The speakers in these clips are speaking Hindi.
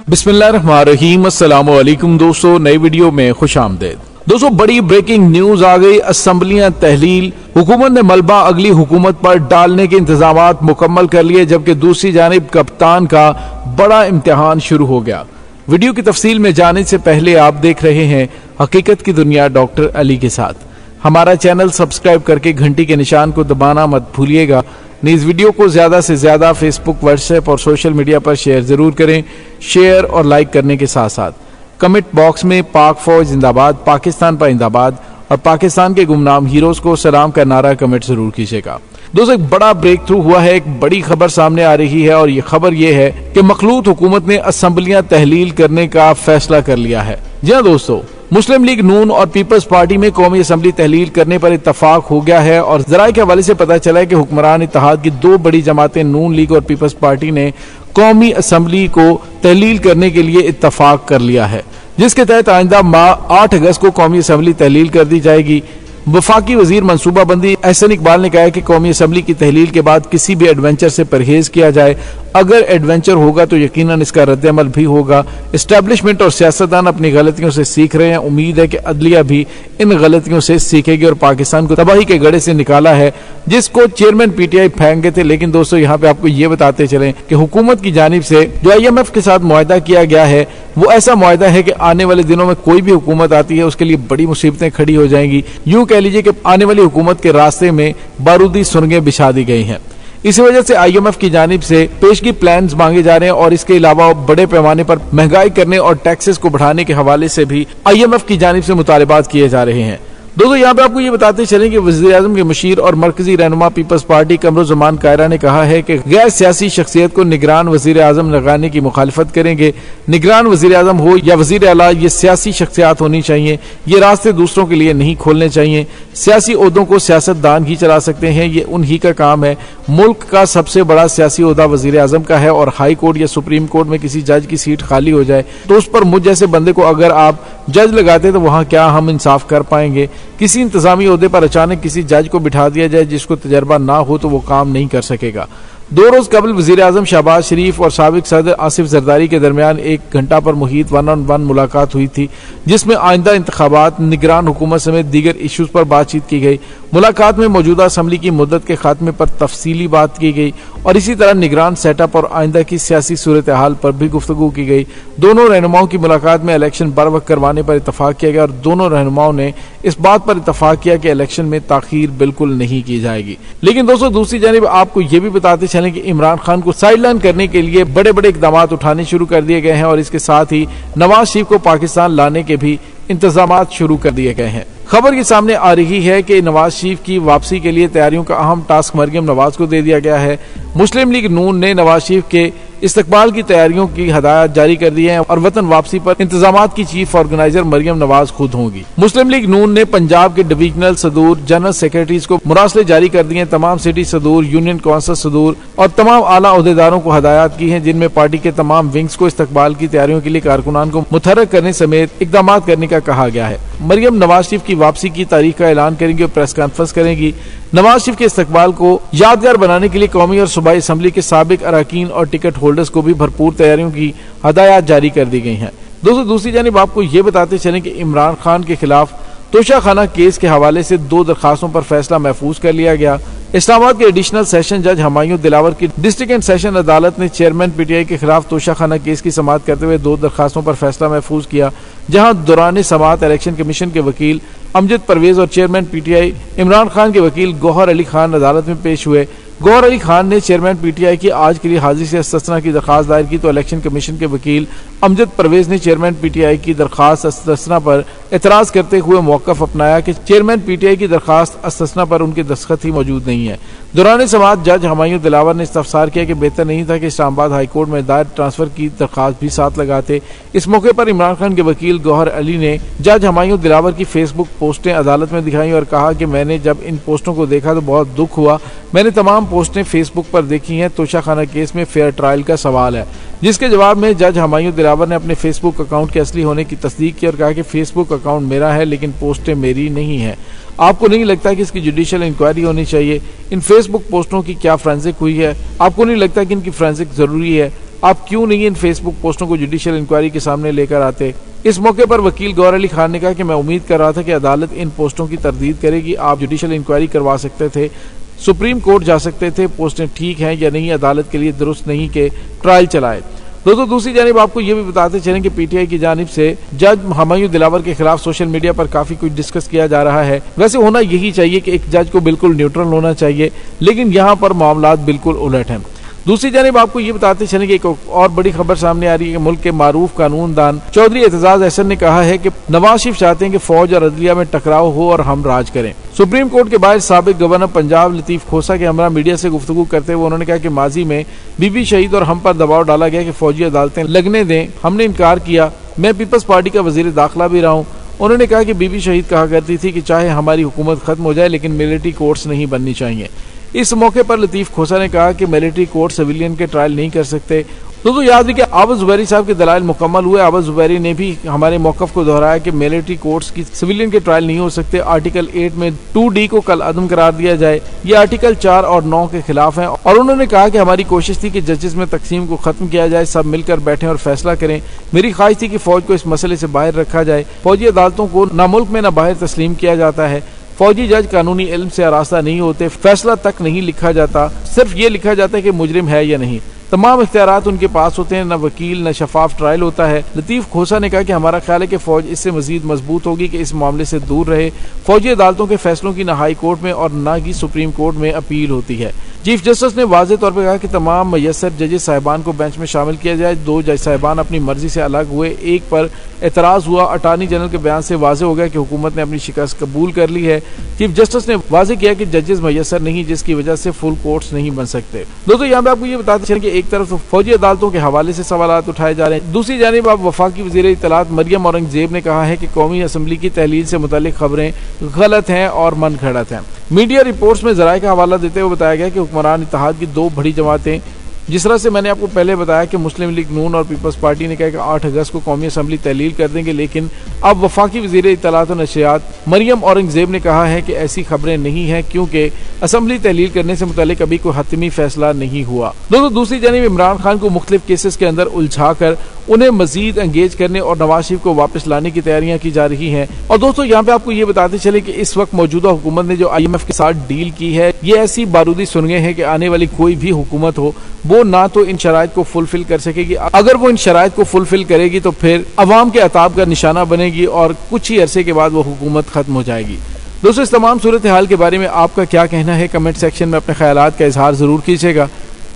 बिस्मिल्लाहिर्रहमानिर्रहीम। अस्सलाम वालेकुम दोस्तों, नई वीडियो में खुश आमदेद। दोस्तों, बड़ी ब्रेकिंग न्यूज आ गई। असम्बलियां तहलील, हुकूमत ने मलबा अगली हुकूमत पर डालने के इंतजामात मुकम्मल कर लिए, जबकि दूसरी जानिब कप्तान का बड़ा इम्तिहान शुरू हो गया। वीडियो की तफसील में जाने से पहले आप देख रहे हैं हकीकत की दुनिया डॉक्टर अली के साथ। हमारा चैनल सब्सक्राइब करके घंटी के निशान को दबाना मत भूलिएगा। इस वीडियो को ज्यादा से ज्यादा फेसबुक, व्हाट्सएप और सोशल मीडिया पर शेयर जरूर करें। शेयर और लाइक करने के साथ साथ कमेंट बॉक्स में पाक फौज जिंदाबाद, पाकिस्तान पाइंदाबाद और पाकिस्तान के गुमनाम हीरोज को सलाम का नारा कमेंट जरूर कीजिएगा। दोस्तों, एक बड़ा ब्रेक थ्रू हुआ है, एक बड़ी खबर सामने आ रही है और ये खबर ये है कि मखलूत हुकूमत ने असम्बलियां तहलील करने का फैसला कर लिया है। जी हाँ दोस्तों, मुस्लिम लीग नून और पीपल्स पार्टी में कौमी असम्बली तहलील करने पर इत्तफाक हो गया है और जराये के हवाले से पता चला है कि हुक्मरान इत्तेहाद की दो बड़ी जमातें नून लीग और पीपल्स पार्टी ने कौमी असम्बली को तहलील करने के लिए इत्तफाक कर लिया है, जिसके तहत आइंदा माह 8 अगस्त को कौमी असम्बली तहलील कर दी जाएगी। वफाकी वजीर मनसूबाबंदी एहसन इकबाल ने कहा है कि कौमी असम्बली की तहलील के बाद किसी भी एडवेंचर से परहेज किया जाए। अगर एडवेंचर होगा तो यकीनन इसका रद्द-ए-अमल भी होगा। एस्टेब्लिशमेंट और सियासतदान अपनी गलतियों से सीख रहे हैं। उम्मीद है कि अदलिया भी इन गलतियों से सीखेगी और पाकिस्तान को तबाही के गड़े से निकाला है, जिसको चेयरमैन पीटीआई फेंक गए थे। लेकिन दोस्तों, यहाँ पे आपको ये बताते चलें कि हुकूमत की जानिब से जो IMF के साथ मुआहदा किया गया है, वो ऐसा मुआहदा है कि आने वाले दिनों में कोई भी हुकूमत आती है उसके लिए बड़ी मुसीबतें खड़ी हो जाएंगी। यूं कह लीजिए कि आने वाली हुकूमत के रास्ते में बारूदी सुरंगें बिछा दी गई हैं। इसी वजह से IMF की जानिब से पेशगी प्लान्स मांगे जा रहे हैं और इसके अलावा बड़े पैमाने पर महंगाई करने और टैक्सेस को बढ़ाने के हवाले से भी IMF की जानिब से मुतालबात किए जा रहे हैं। दोस्तों, यहाँ पे आपको ये बताते चलें कि वज़ीर-ए-आज़म के मुशीर और मरकजी रहनुमा पीपल्स पार्टी कमरुज़्ज़मान कायरा ने कहा है कि गैर सियासी शख्सियत को निगरान वज़ीर-ए-आज़म लगाने की मुखालिफत करेंगे। निगरान वज़ीर-ए-आज़म हो या वज़ीर आला, ये सियासी शख्सियत होनी चाहिए। ये रास्ते दूसरों के लिए नहीं खोलने चाहिए। सियासी ओहदों को सियासतदान ही चला सकते हैं, ये उन्हीं का काम है। मुल्क का सबसे बड़ा सियासी ओहदा वज़ीर-ए-आज़म का है और हाई कोर्ट या सुप्रीम कोर्ट में किसी जज की सीट खाली हो जाए तो उस पर मुझ जैसे बंदे को अगर आप जज लगाते तो वहां क्या हम इंसाफ कर पाएंगे। किसी इंतजामी ओहदे पर अचानक किसी जज को बिठा दिया जाए जिसको तजर्बा ना हो तो वो काम नहीं कर सकेगा। 2 रोज कबल वज़ीर-ए-आज़म शहबाज शरीफ और साबिक सदर आसिफ जरदारी के दरमियान 1 घंटा पर मुहित 1-on-1 मुलाकात हुई थी, जिसमें आइंदा इंतखाबात, निगरान हुकूमत समेत दीगर इशूज पर बातचीत की गई। मुलाकात में मौजूदा असम्बली की मुद्दत के खात्मे पर तफसीली बात की गई और इसी तरह निगरान सेटअप और आइंदा की सियासी सूरत हाल पर भी गुफ्तगू की गई। दोनों रहनुमाओं की मुलाकात में इलेक्शन बर वक्त करवाने पर इतफाक किया गया और दोनों रहनुमाओं ने इस बात पर इतफाक किया कि इलेक्शन में ताखीर बिल्कुल नहीं की जाएगी। लेकिन दोस्तों, दूसरी जानिब आपको ये भी बताते चलें कि इमरान खान को साइडलाइन करने के लिए बड़े बड़े इकदाम उठाने शुरू कर दिए गए हैं और इसके साथ ही नवाज शरीफ को पाकिस्तान लाने के भी इंतजामात शुरू कर दिए गए हैं। खबर ये सामने आ रही है कि नवाज शरीफ की वापसी के लिए तैयारियों का अहम टास्क मरियम नवाज को दे दिया गया है। मुस्लिम लीग नून ने नवाज शरीफ के इस्तकबाल की तैयारियों की हदायत जारी कर दी है और वतन वापसी पर इंतजामात की चीफ ऑर्गेनाइजर मरियम नवाज खुद होंगी। मुस्लिम लीग नून ने पंजाब के डिवीजनल सदूर, जनरल सेक्रेटरीज को मुरासले जारी कर दिए। तमाम सिटी सदूर, यूनियन कौंसिल सदूर और तमाम आला ओहदेदारों को हदायत की है, जिनमें पार्टी के तमाम विंग्स को इस्तकबाल की तैयारियों के लिए कारकुनान को मुतहर्रिक करने समेत इकदाम करने का कहा गया है। मरियम नवाज शरीफ की वापसी की तारीख का ऐलान करेंगी और प्रेस कॉन्फ्रेंस करेंगी। नवाज शरीफ के इस्तकबाल को यादगार बनाने के लिए कौमी और सूबाई असम्बली के साबिक अरकान और टिकट होल्डर्स को भी भरपूर तैयारियों की हदायत जारी कर दी गई हैं। दोस्तों, दूसरी जानिब आपको ये बताते चलें कि इमरान खान के खिलाफ तोशाखाना केस के हवाले से 2 दरखास्तों पर फैसला महफूज कर लिया गया। इस्लामाबाद के एडिशनल सेशन जज हुमायूं दिलावर की डिस्ट्रिक्ट एंड सेशन अदालत ने चेयरमैन पीटीआई के खिलाफ तोशाखाना केस की समाअत करते हुए 2 दरखास्तों पर फैसला महफूज किया, जहां दौरान समाअत इलेक्शन कमीशन के वकील अमजद परवेज और चेयरमैन पीटीआई इमरान खान के वकील गौहर अली खान अदालत में पेश हुए। गौहर अली खान ने चेयरमैन पीटीआई की आज के लिए हाजिरी से इस्तस्ना की दरखास्त दायर की तो इलेक्शन कमीशन के वकील अमजद परवेज ने चेयरमैन पीटीआई की दरखास्त इस्तस्ना पर एतराज करते हुए मौक़िफ़ अपनाया कि चेयरमैन पीटीआई की दरखास्त इस्तस्ना पर उनके दस्तखत ही मौजूद नहीं है। दौरान समाअत जज हुमायूं दिलावर ने इस्तफसार किया कि बेहतर नहीं था कि इस्लामाबाद हाई कोर्ट में दायर ट्रांसफर की दरखास्त भी साथ लगाते। इस मौके पर इमरान खान के वकील गौहर अली ने जज हुमायूं दिलावर की फेसबुक पोस्टें अदालत में दिखाई और कहा कि मैंने जब इन पोस्टों को देखा तो बहुत दुख हुआ। मैंने तमाम पोस्टें फेसबुक पर देखी हैं। तोशाखाना केस में फेयर ट्रायल का सवाल है, जिसके जवाब में जज हुमायूं दिलावर ने अपने फेसबुक अकाउंट के असली होने की तस्दीक की और कहा कि फेसबुक अकाउंट मेरा है लेकिन पोस्टें मेरी नहीं है। आपको नहीं लगता कि इसकी जुडिशियल इंक्वायरी होनी चाहिए? इन फेसबुक पोस्टों की क्या फोरेंसिक हुई है? आपको नहीं लगता कि इनकी फोरेंसिक जरूरी है? आप क्यों नहीं इन फेसबुक पोस्टों को जुडिशियल इंक्वायरी के सामने लेकर आते। इस मौके पर वकील गौहर अली खान ने कहा कि मैं उम्मीद कर रहा था कि अदालत इन पोस्टों की तरदीद करेगी। आप जुडिशियल इंक्वायरी करवा सकते थे, सुप्रीम कोर्ट जा सकते थे, पोस्टें ठीक हैं या नहीं अदालत के लिए दुरुस्त नहीं के ट्रायल चलाए। दोस्तों दूसरी जानिब आपको ये भी बताते चलें कि पीटीआई की जानिब से जज हुमायूं दिलावर के खिलाफ सोशल मीडिया पर काफी कुछ डिस्कस किया जा रहा है। वैसे होना यही चाहिए कि एक जज को बिल्कुल न्यूट्रल होना चाहिए, लेकिन यहाँ पर मामलात बिल्कुल उलट हैं। दूसरी जानिब आपको ये बताते चलें कि एक और बड़ी खबर सामने आ रही है कि मुल्क के मारूफ कानूनदान चौधरी एतजाज अहसन ने कहा है कि नवाज शरीफ चाहते हैं कि फौज और अदलिया में टकराव हो और हम राज करें। सुप्रीम कोर्ट के बाहर साबिक गवर्नर पंजाब लतीफ खोसा के हमरा मीडिया से गुफ्तगू करते हुए उन्होंने कहा कि माजी में बीबी शहीद और हम पर दबाव डाला गया कि फौजी अदालतें लगने दें, हमने इनकार किया। मैं पीपल्स पार्टी का वजीर दाखिला भी रहा हूँ। उन्होंने कहा कि बीबी शहीद कहा करती थी कि चाहे हमारी हुकूमत खत्म हो जाए लेकिन मिलिट्री कोर्ट्स नहीं बननी चाहिए। इस मौके पर लतीफ खोसा ने कहा कि मिलिट्री कोर्ट सिविलियन के ट्रायल नहीं कर सकते। दोस्तों याद रखिए आबद जुबैरी साहब के दलाइल मुकम्मल हुए। आबद जुबैरी ने भी हमारे मौकफ को दोहराया कि मिलिट्री कोर्ट्स की सिविलियन के ट्रायल नहीं हो सकते। आर्टिकल 8 में 2D को कल अदम करार दिया जाए, ये आर्टिकल 4 और 9 के खिलाफ है। और उन्होंने कहा कि हमारी कोशिश थी कि जजेस में तकसीम को खत्म किया जाए, सब मिलकर बैठे और फैसला करें। मेरी ख्वाहिश थी कि फौज को इस मसले से बाहर रखा जाए। फौजी अदालतों को न मुल्क में न बाहर तस्लीम किया जाता है। फौजी जज कानूनी इल्म से आरास्ता नहीं होते, फैसला तक नहीं लिखा जाता, सिर्फ ये लिखा जाता है कि मुजरिम है या नहीं। तमाम इख्तियारात उनके पास होते हैं, न वकील न शफाफ ट्रायल होता है। लतीफ खोसा ने कहा कि हमारा ख्याल है कि फौज इससे मजीद मजबूत होगी कि इस मामले से दूर रहे। फौजी अदालतों के फैसलों की न हाई कोर्ट में और न ही सुप्रीम कोर्ट में अपील होती है। चीफ जस्टिस ने वाज़ेह तौर पर कहा कि तमाम मयसर जजेस साहिबान को बेंच में शामिल किया जाए। 2 जज साहिबान अपनी मर्जी से अलग हुए, एक पर एतराज हुआ। अटॉर्नी जनरल के बयान से वाज़ेह हो गया कि हुकूमत ने अपनी शिकस्त कबूल कर ली है। चीफ जस्टिस ने वाज़ेह किया कि जजेस मयसर नहीं, जिसकी वजह से फुल कोर्ट्स नहीं बन सकते। दोस्तों यहाँ पे आपको ये बताते चलें कि एक तरफ तो फौजी अदालतों के हवाले से सवालात उठाए जा रहे हैं, दूसरी जानिब आप वफाकी वज़ीर इत्तलात मरियम औरंगजेब ने कहा है कि कौमी असम्बली की तहलील से मुतालिक खबरें गलत हैं और मन घड़त हैं। मीडिया रिपोर्ट्स में ज़राए का हवाला देते हुए बताया गया कि हुक्मरान इत्तेहाद की 2 बड़ी जमातें, जिस तरह से मैंने आपको पहले बताया कि मुस्लिम लीग नून और पीपल्स पार्टी ने कहा कि 8 अगस्त को कौमी असम्बली तहलील कर देंगे, लेकिन अब वफाकी वज़ीर इत्तलात और नशियात मरियम औरंगजेब ने कहा है कि ऐसी खबरें नहीं हैं क्योंकि असम्बली तहलील करने से मुतालिक अभी कोई हतमी फैसला नहीं हुआ। दोस्तों दूसरी जानिब इमरान खान को मुख्तलिफ केसेस के अंदर उलझा कर उन्हें मजीद एंगेज करने और नवाज शरीफ को वापस लाने की तैयारियां की जा रही हैं। और दोस्तों यहाँ पे आपको ये बताते चले कि इस वक्त मौजूदा हुकूमत ने जो IMF के साथ डील की है, ये ऐसी बारूदी सुरंगें हैं कि आने वाली कोई भी हुकूमत हो वो ना तो इन शराइत को फुलफिल कर सकेगी। अगर वो इन शराइत को फुलफिल करेगी तो फिर अवाम के अताब का निशाना बनेगी और कुछ ही अरसे के बाद वो हुकूमत खत्म हो जाएगी। दोस्तों इस तमाम सूरत हाल के बारे में आपका क्या कहना है, कमेंट सेक्शन में अपने ख्यालात का इजहार जरूर कीजिएगा।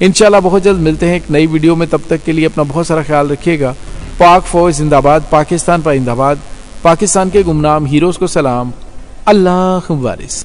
इंशाल्लाह बहुत जल्द मिलते हैं एक नई वीडियो में, तब तक के लिए अपना बहुत सारा ख्याल रखिएगा। पाक फौज जिंदाबाद, पाकिस्तान पाइंदाबाद, पाकिस्तान के गुमनाम हीरोज को सलाम, अल्लाह वारिस।